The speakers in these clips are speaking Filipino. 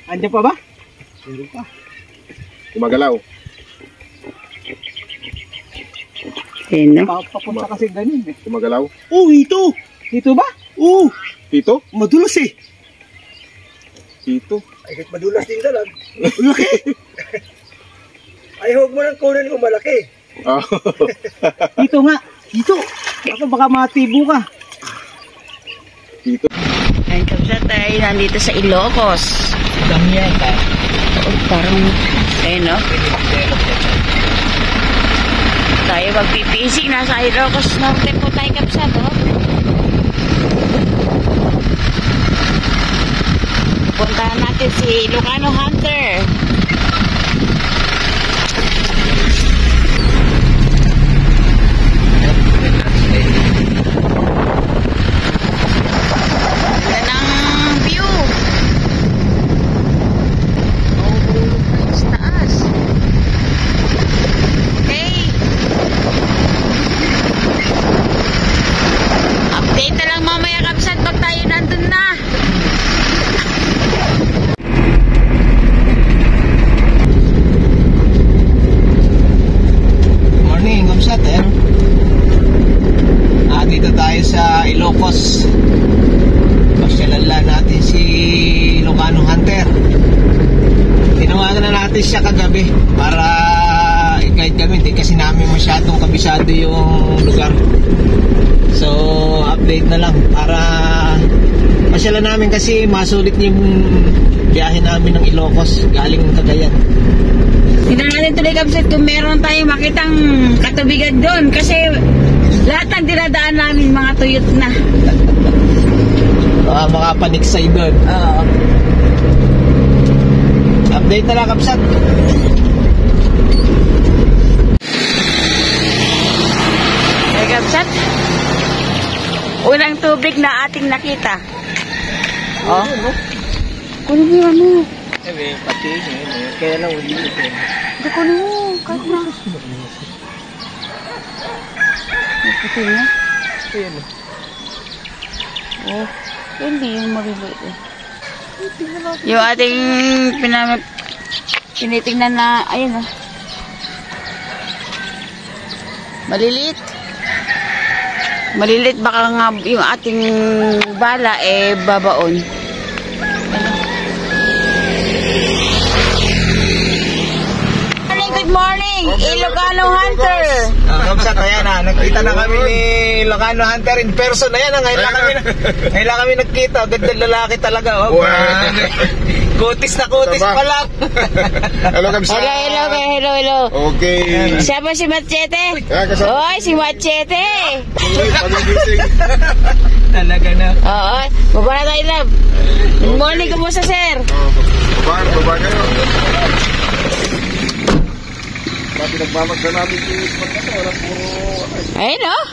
Andiyan pa ba? Hindi pa. Gumagalaw. Ayun, no? Papunta kasi ganun eh. Gumagalaw. Oh, ito! Ito ba? Oh! Tito? Madulas eh. Tito. Ay, kahit madulas din dalag. Laki! Ay, huwag mo nang kunin kung malaki. Oh. Dito nga. Dito. Ako baka matibo ka. Tito. Ayun, kabsat ay nandito sa Ilocos. Dami yan ka. Oh, parang, ayun, no? Tayo magpipisik. Nasa Ilocos Norte po tayo, kabsat, no? Puntahan natin si Ilocano Hunter. Yan ang view. Oh, sa taas. Okay. Update na lang mamaya, kabsat, pag tayo nandun na. Morning, kamsat eh. Dito tayo sa Ilocos. Pasyalan lang natin si Ilocano Hunter. Tinawagan na natin siya kagabi para i-guide kami. Hindi kasi namin masyadong kabisado yung lugar. So, update na lang para pasyalan namin kasi masulit yung biyahe namin ng Ilocos galing Cagayan. Tignan natin tuloy, kabsat, kung meron tayong makitang katubigan doon kasi lahat ng dinadaan namin mga tuyot na. Baka makapaniksay doon. Oo. Update na lang, kapsat. Ay, kabsat, unang tubig na ating nakita. Oh. Kunin mo yan mo. Eh, pati kaya lang uli ito. Hindi ko na mo. Kahit na. Naputi na. Ayan. Oh. Hindi yung mariliit eh. Yung ating tinitingnan na, ayun oh. Maliliit. Maliliit, baka nga yung ating bala eh babaon. Good morning, Ilocano Hunter. Kapsat, ayan na. Nakita na kami ni Ilocano Hunter in person. Ayan na, ngayon lang kami nagkita. Ganda lalaki talaga. Oh. Kutis na kutis pala. Hello, kamsa. Hello. Okay. Siya ba si Machete? Oy, si Machete. Talaga na. Oo, baba na tayo, love. Good morning, kumusta, sir? Baba kayo. Pinagmamagda namin yung spot na ito. Walang puro... Ayun, oh.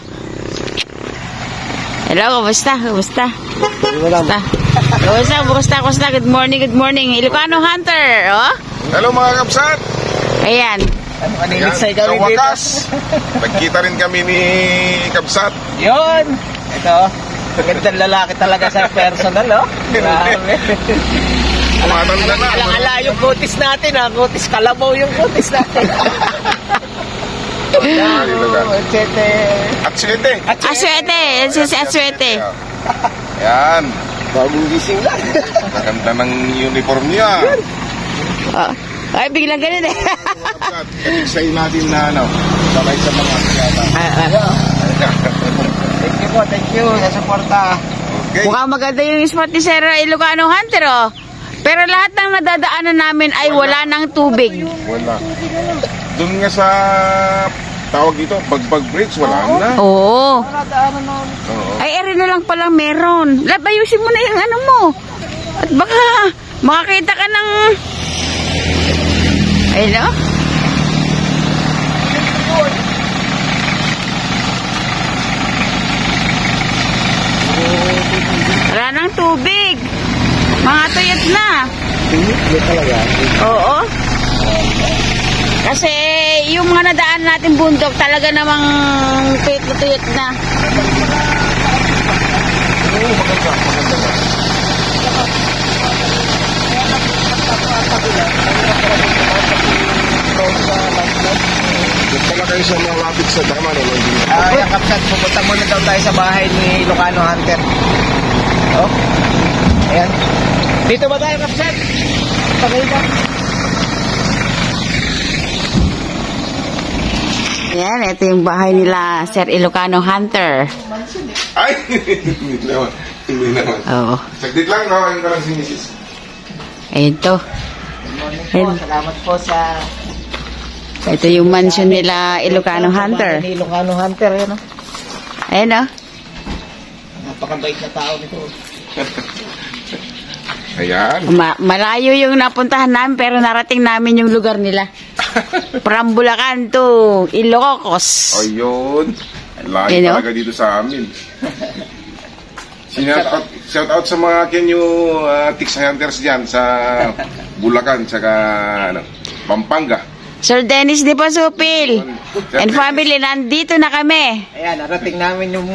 Hello, kumusta? Kumusta? Good morning. Ilocano Hunter, oh. Hello mga kapsat. Ayan. Kaniliksay kami dito. Wakas. Nagkita rin kami ni kapsat. Yun. Ito. Gandang lalaki talaga sa personal, oh. Grabe. Matanda na. Alang-ala yung kutis natin, ha. Kutis kalabaw yung kutis natin. Atsete. Aswete. Yan. Bagong gising lang. Maganda ng uniform niya. Oh. Ay, biglang ganun eh. Excited natin na sabay sa mga kaya. Thank you sa suporta. Okay. Mukhang maganda yung spot ni Sir Ilocano Hunter, oh. Pero lahat ng nadadaanan namin ay wala ng tubig. Wala. Doon nga sa tawag dito, Bagbag Bridge, wala na. Oo. Oo. Ay, eri na lang palang meron. Labayusin mo na yung ano mo. At baka makakita ka ng... Ay, no? Wala ng tubig. Mga tuyot na. Oo. Kasi yung mga nadaan natin bundok talaga namang tuyot na. tayo sa malapit sa dama, no? Ayan, Kapsat, pupunta muna daw tayo sa bahay ni Ilocano Hunter. Oh, ayan. Dito ba tayo, Kapsat? Pagkita. Yan, ito yung bahay nila, Sir Ilocano Hunter. Ay! Hindi naman. Hindi naman. Oo. Saglit lang, kawain ka lang si Mrs. Ayun to. Po, salamat po sa Ito yung mansion nila, Ilocano Hunter. bahay ni Ilocano Hunter, yan, oh. Ayun o. Napakabait na tao nito. Ayan. Malayo yung napuntahan namin pero narating namin yung lugar nila. From Bulacan to Ilocos. Ayun. Layo You know? talaga dito sa amin. Shout out sa mga Kenyo Tix Hunters dyan sa Bulacan, saka Pampanga. Sir Dennis Di Pasupil and family, nandito na kami. Ayan, narating namin yung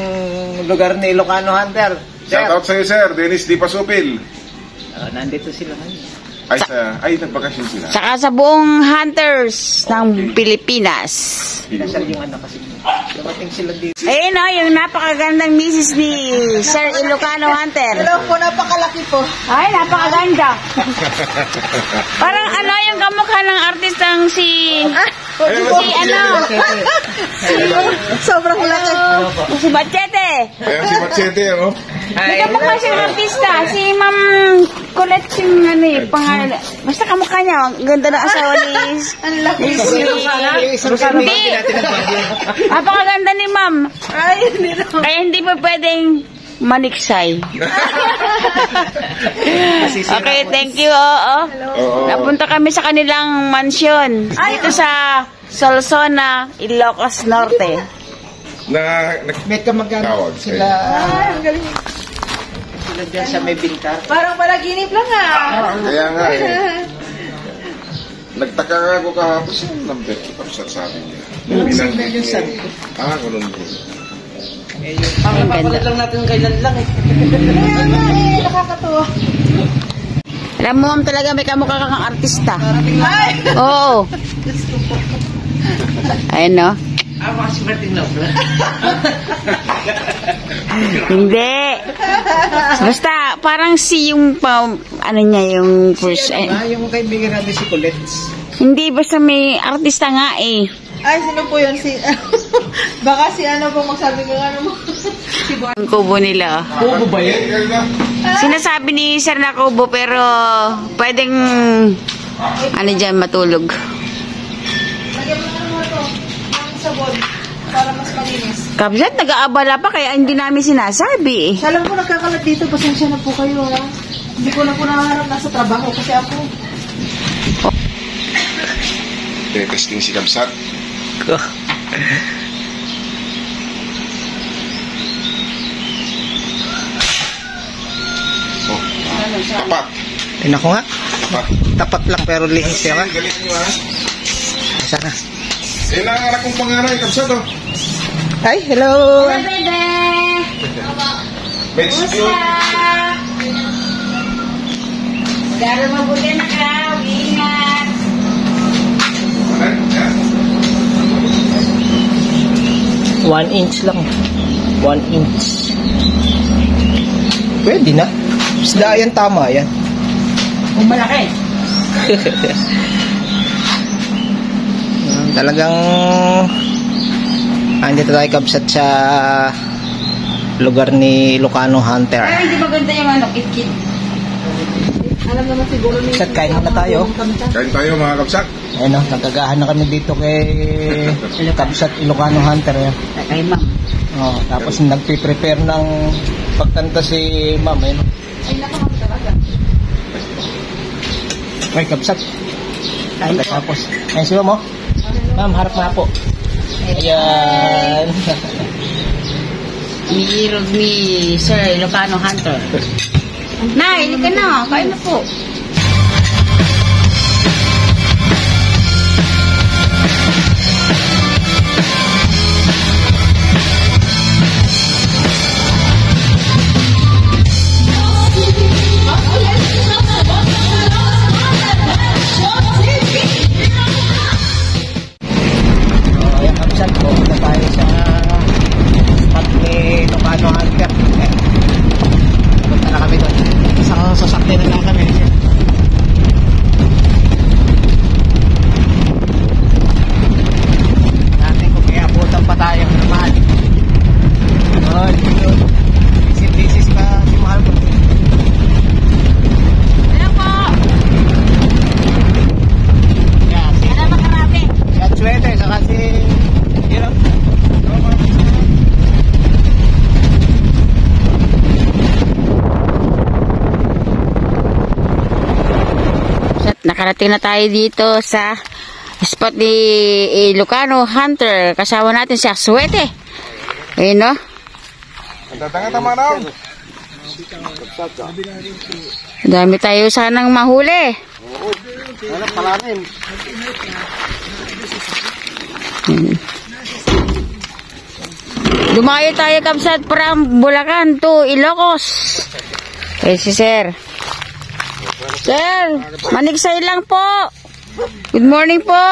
lugar ni Ilocano Hunter. Shout out sa iyo, Sir Dennis Di Pasupil. Nandito sila ngayon. Ay, nagbakasyon sila. Saka sa buong hunters ng Pilipinas. Pinasal yung anak kasi. Dumating sila dito. Ayun o, yung napakagandang misis ni Sir Ilocano Hunter. Hello po, napakalaki po. Ay, napakaganda. Parang ano yung kamukha ng artistang si Sobrang laki. si Machete. Ayan si Machete, oh. May kamukha siyang artista, si Ma'am Colette yung ano eh, pangalan. Basta kamukha niya, ang ganda ng asawa ni... Ang laki. Hindi. Napakaganda ni Ma'am. Kaya hindi pa pwedeng maniksay. Okay, thank you. Oo. Napunta kami sa kanilang mansion. Dito sa Solsona, Ilocos Norte. May kamag-anak Tawag, sila. Ang galing. Sila dyan sa may bintar. Parang panaginip lang Kaya nga eh. Nagtaka nga ako kahapon siya ng bet. Tapos sabi niya. Yung san. Ganun din. Ang ganda. lang natin kailan lang eh. Nakakatuwa. Alam mo, ma'am, talaga may kamukha kang artista. Oo. Ayun, no? Mga si Martin Nobla. Hindi. Basta, parang si yung, ano niya, yung first, Yung kaibigan natin si Colette. hindi, basta may artista nga eh. Ay, sino po yun? Baka si ano po magsabi ko ano mo. Si Boy. Ang kubo nila. Kubo ba yun? Sinasabi ni Sir na kubo, pero pwedeng, ano dyan, matulog. Lagyan mo ano mo ito. Ang sabon. Para mas malinis. Kapsat, nag-aabala pa, kaya hindi namin sinasabi eh. Siya lang po nagkakalat dito. Pasensya na po kayo ha. Hindi ko na po nakaharap nasa trabaho kasi ako. Testing si Kabsat. Oh, tapat. Tingnan ko nga. Tapat. Tapat lang pero lihis siya nga. Galing nyo, ha? Sana. Anak kong pangalan, Kabsat, oh. Hi, hello. Bebe! Medyo yun. Mag-aaral mabuti na ka. Ingat. 1 inch lang. 1 inch. Pwede na. Isda yan, tama yan. Kung malaki. Talagang andito tayo, Kabsat, sa lugar ni Ilocano Hunter. Pero hindi maganda yung ano, kit-kit. Alam naman siguro ni... Kabsat, kain na tayo. Kain tayo, mga Kabsat. Ayun, nagkagahan na kami dito kay Kabsat Ilocano Hunter. Kay ma'am. Oh, tapos nagpe-prepare ng pagkanta si ma'am. Ayun. Ay, nakamang talaga. Ay, Kabsat. Tapos, ayun si ma'am, oh. Ma'am, harap nga po. Ayan. Iniirog ni Sir Ilocano Hunter. Nay, hindi ka na. Kain na po. nakarating na tayo dito sa spot ni Ilocano Hunter. Kasama natin si Aswete. Ayun, no? Dami tayo sanang mahuli. Dumayo tayo Kabsat from Bulacan to Ilocos. Eh si Sir. Sir, manigsay lang po. Good morning po.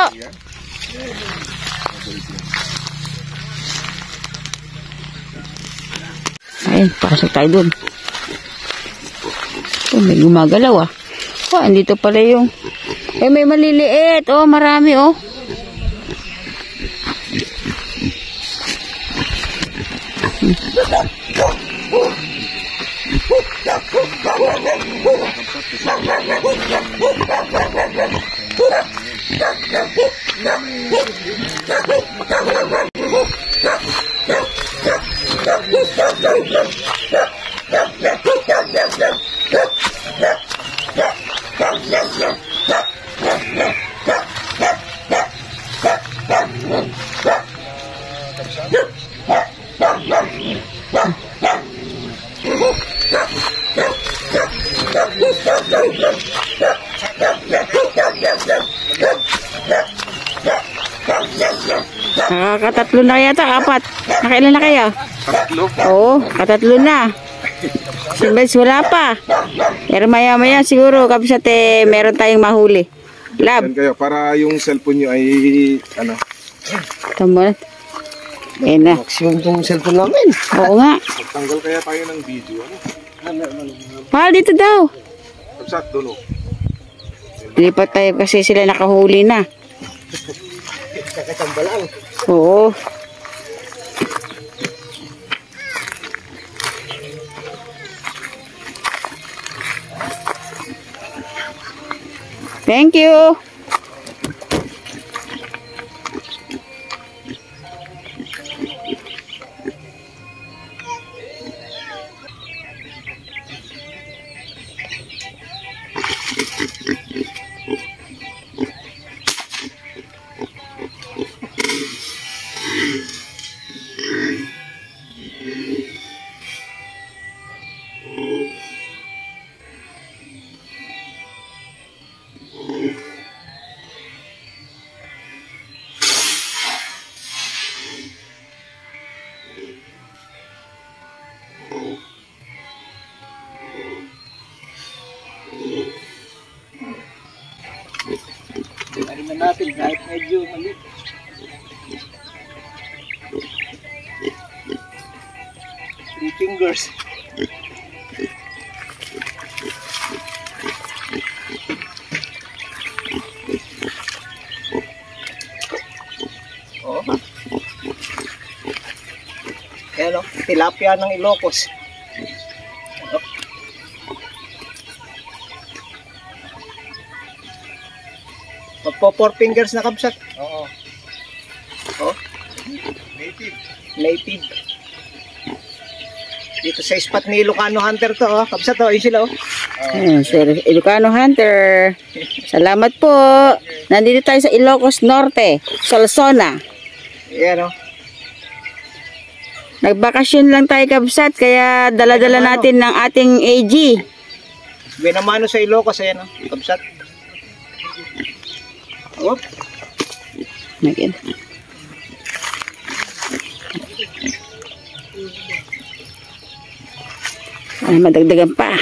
Ayun, pasok tayo dun. Oh, may gumagalaw ah. Oh, andito pala yung... Eh, may maliliit. Oh, marami oh. Katatlo na yata, apat. Nakailan na kayo? Tatlo. Oo, katatlo na. Si Bes wala pa. Pero maya-maya siguro, Kabsat, meron tayong mahuli. Lab. Yan kayo, para yung cellphone nyo ay, ano? Tama. Ayan na. Maximum tong cellphone namin. Oo nga. Magtanggal kaya tayo ng video, ano? Mahal dito daw. Kabsat, doon, oh. Lipat tayo kasi sila nakahuli na. Kakasamba lang. Oo. Thank you. Tingnan natin kahit medyo maliit. Three fingers. Oh. Ayan o, tilapia ng Ilocos. Magpo 4 fingers na Kabsat. Oo. Oh. Native. Dito sa spot ni Ilocano Hunter to, oh. Kabsat, oh. Yun sila, oh. Sir Ilocano Hunter. Salamat po. Nandito tayo sa Ilocos Norte, Solsona. Yan, oh. Nagbakasyon lang tayo Kabsat, kaya dala-dala natin ng ating AG. Binamano sa Ilocos, ayan, oh. Kabsat. Oh. Again. Ay, madagdagan pa.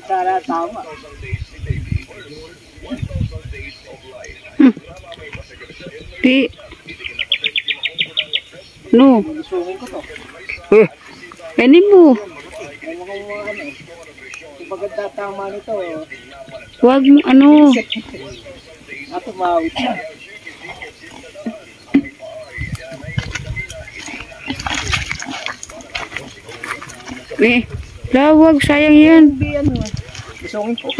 Sana tama. Di. No. Kainin mo. Maganda tama nito. Huwag mo ano. Ato mawit na. Lawag, sayang yan. Isungin po.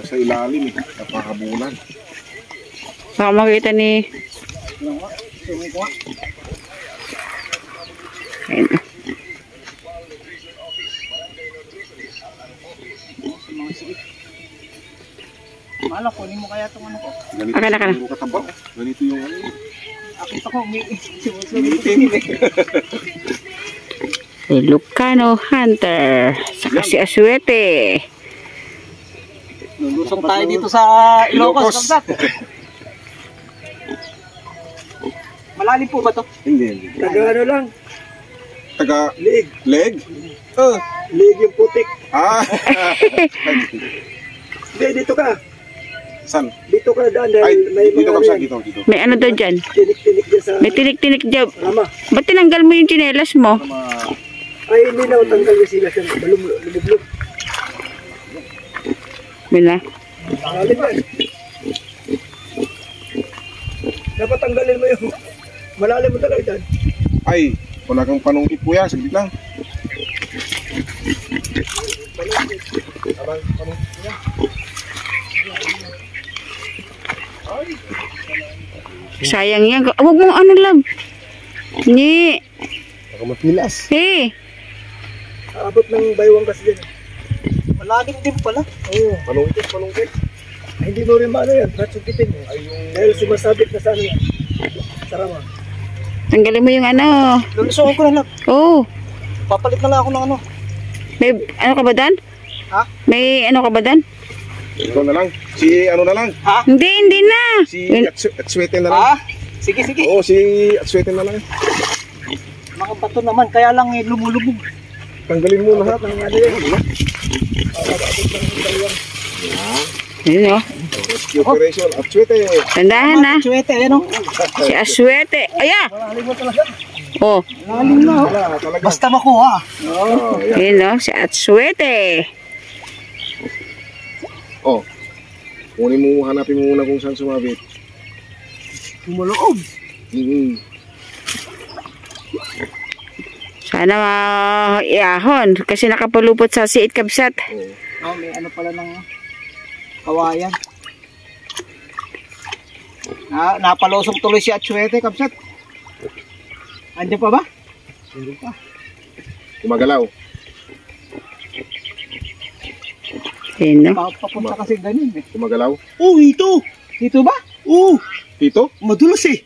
Sa ilalim, napahabulan. Baka makita ni... Isungin ko nga. Ayun. Mala, kunin mo kaya itong ano ko. Ganito Akala ka na. siguro kataba. Ganito yung ano. Akit ako, sumusunod. Ilocano Hunter. Saka si Aswete. Lulusong tayo dito sa Ilocos. Ilocos. Malalim po ba to? Hindi. Taga ano lang? Taga Liig. leg? Liig yung putik. Ah! Hindi, dito ka. Saan? Dito ka daan Ay, dahil may dito mga ka sa yan. dito. May ano daw dyan? Tinik-tinik dyan sa May tinik-tinik dyan. rama. Ba't tinanggal mo yung tsinelas mo? Ay, hindi na matanggal yung sila sa lumublob. Bila. Malalim yan. Dapat tanggalin mo yung malalim mo talaga dyan. Ay, wala kang panungkit kuya. Saglit lang. Sayang yan. Huwag mong ano lang. Ni. Baka mapilas. Eh. Aabot ng baywang kasi dyan. Malalim din pala. Oo. Panungkit. Ay, hindi mo rin maano yan. Natsukitin mo. Dahil sumasabit na sa ano yan. Sa rama. Tanggalin mo yung ano. Lulusong ko na lang. Oh. Papalit na lang ako ng ano. May ano ka ba dan? Ha? May ano ka ba dan? Ito na lang. Si ano na lang. Ha? Hindi na. Si Atswete na lang. Ha? Sige, sige. Oo, si Atswete na lang. Mga bato naman. Kaya lang lumulubog. Tanggalin mo lahat ng ano yan. Ayun o. Rescue operation. Atswete. Tandahan na. Suwete, yan o. Si Aswete. Aya. Malalim mo talaga. Oh. Malalim na. Wala, talaga. Basta makuha. Oh, yan. Ayun o. Si Aswete. Oh. Kunin mo, hanapin mo muna kung saan sumabit. Tumaloob. Sana maihahon. Kasi nakapalupot sa siit kabsat. Oh, may ano pala ng kawayan. Napalosong tuloy si Atsuete, kapsat. Andiyan pa ba? Hindi pa. Kumagalaw. Ayun o. Papunta kasi ganyan eh. Kumagalaw. Oh, ito! Ito ba? Oh, Tito? madulas eh.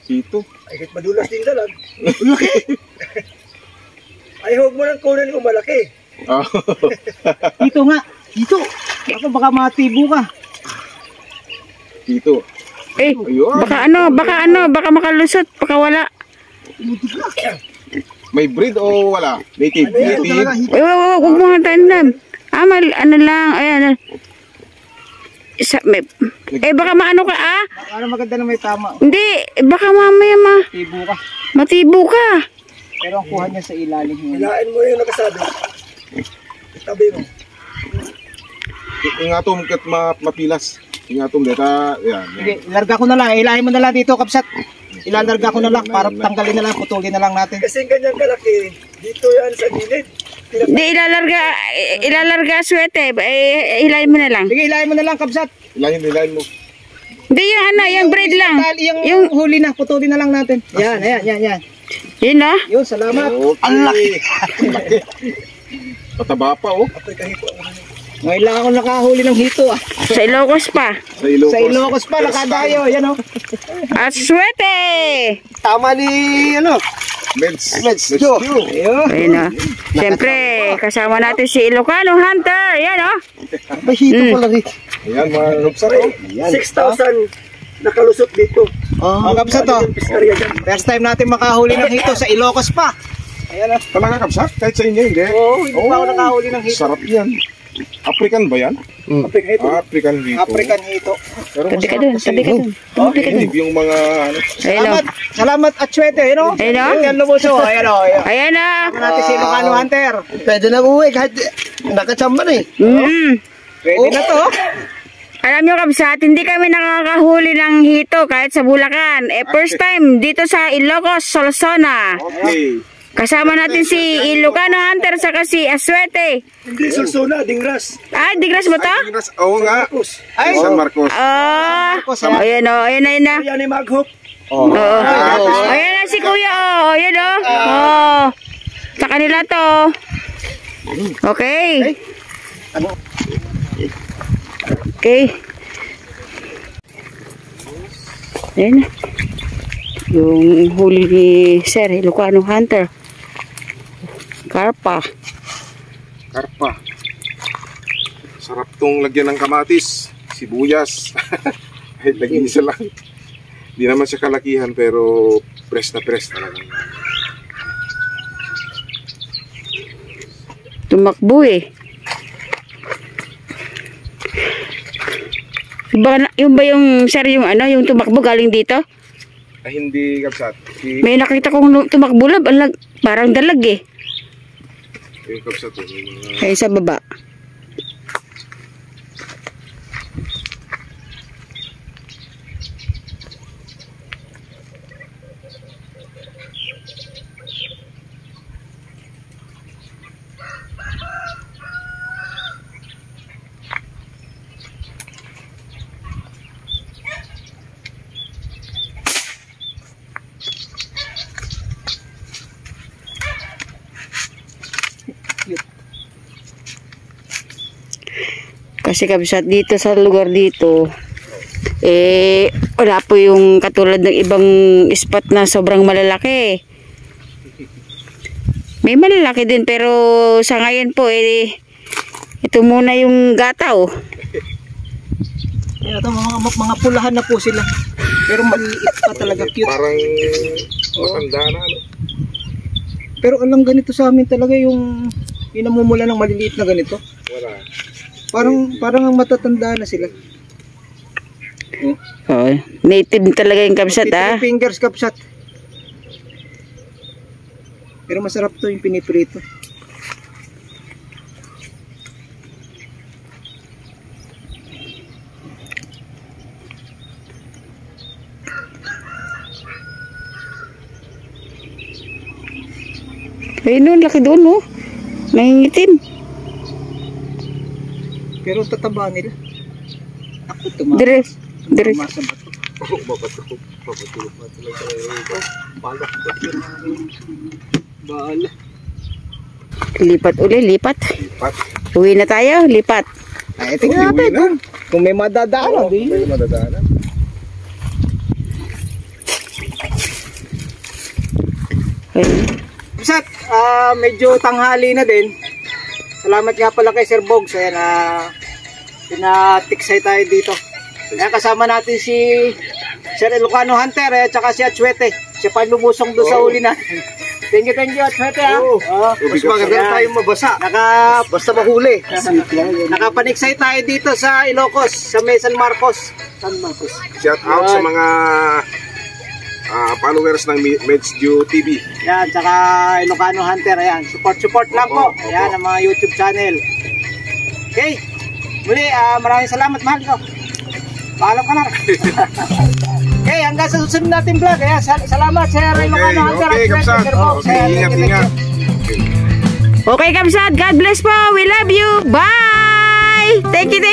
Tito. Ay, kahit madulas din talag. Laki! Ay, huwag mo nang kunin kung malaki. Oh. Dito nga. Dito. Ako baka matibo ka. Tito. Eh. Ayun. Baka makalusot. Baka wala. May breed o wala? Native. Ito talaga. Native. Huwag mo nga tandem. Ano lang. Ayan. Baka maano ka Ano maganda na may tama. Hindi. Baka mamaya Tibo ka. matibo ka. Pero ang kuha niya sa ilalim. Hilain mo yung nakasabi. Tabi mo. Ingatom kat mapilas. Ingatom deta. Yan. Sige, ilarga ko na lang. Ilahin mo na lang dito, kapsat. Ilalarga ko na lang para tanggalin na lang, putulin na lang natin. Kasi ganyan kalaki. Dito yan sa gilid. Hindi, ilalarga Aswete. Hilahin mo na lang. Sige, ilahin mo na lang, kapsat. Ilahin mo. Hindi, yung braid lang. Yung huli na, putulin na lang natin. Yan. Yun o. Yun, salamat. Okay. Ang laki. Pataba pa oh. Ngayon lang ako nakahuli ng hito ah. Sa Ilocos pa. Sa Ilocos. Sa Ilocos pa, nakadayo. Yan o. Aswete! Tama ni, Meds. Medjo. Ayun. Ayun o. Siyempre, kasama natin si Ilocano Hunter. Yan o. May hito pala rin. Ayan mga nubsat oh. 6,000 nakalusot dito. Oh, Kapsat to. Piskarya dyan. First time natin makahuli ng hito sa Ilocos pa. Ayan oh. Talaga kapsat? Kahit sa inyo, hindi? Oo, hindi pa ako nakahuli ng hito. Sarap yan. African ba yan? African hito. African hito. African hito. Pero Tabi ka masarap dun, kasi. tabi ka dun. Tumabi ka dun. Hindi yung mga ano. Ayun o. Salamat at Chwete, you know? Ayun, oh. Yan lumuso, ayan o. Ayan na. Kasama natin si Ilocano Hunter. Pwede na uwi kahit nakachamba na eh. Pwede na to. Alam nyo Kapsat, hindi kami nakakahuli ng hito kahit sa Bulacan. First time dito sa Ilocos, Solsona. Okay. Kasama natin si Ilocano Hunter saka si Aswete. Hindi, Solsona, Dingras. Ah, Digras ba to? Oo nga. Ay, San Marcos. Ayan o, ayan na, ayan na. Yan ay maghop. Oo. Ayan na si Kuya o, ayan o. Oh. Sa kanila to. Okay. Okay. Ayan na. Yung huli ni Sir Ilocano Hunter. Karpa. Karpa. Sarap tong lagyan ng kamatis, sibuyas. Kahit lagyan isa lang. Hindi naman siya kalakihan pero press na press talaga. Tumakbo eh. Yung ba yung sir yung ano, yung tumakbo galing dito? Ay hindi kapsat. May nakita kong tumakbo lab, parang dalag eh. Yung kapsat to. Ayun sa baba. Kasi Kapsat dito sa lugar dito wala po yung katulad ng ibang spot na sobrang malalaki. May malalaki din pero sa ngayon po ito muna yung gataw. Ayan ito, mga pulahan na po sila. Pero maliit pa talaga, cute. Parang matanda na. Ano? Pero alang ganito sa amin talaga yung namumula ng maliliit na ganito. Wala. Parang ang matatanda na sila. Oh, native talaga yung Kapsat ah. Fingers Kapsat. Pero masarap to yung piniprito. Ayun no, laki doon no. Nangingitim. Pero tataba nila. Ako tumama. Dire. Masa ba ito? Oh, mabatulog pa talaga ito. Balak ba ito? Bala. Lipat uli, lipat. Lipat. Uwi na tayo, lipat. Ay, tingnan natin kung may madadaan. May madadaanan. Kapsat, medyo tanghali na din. Salamat nga pala kay Sir Bogs. Ayan, pinatiksay tayo dito. Ayan, kasama natin si Sir Ilocano Hunter at saka si Atsuete. Siya pa lumusong doon sa huli natin. Thank you Atsuete ha. Mas maganda tayong mabasa. Basta mahuli. Nakapaniksay tayo dito sa Ilocos, sa May San Marcos. Shout out sa mga followers ng Medju TV. Yan, saka Ilocano Hunter. Ayan, support lang po. Ayan, ang mga YouTube channel. Okay, muli, maraming salamat, mahal ko. Paalam ka na. Okay, hanggang sa susunod natin vlog. Ayan, salamat, Sir Ilocano Hunter. Okay, Kapsat. Okay, ingat. Okay Kapsat, God bless po. We love you. Bye. Thank you.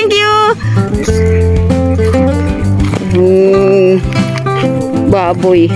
Baboy.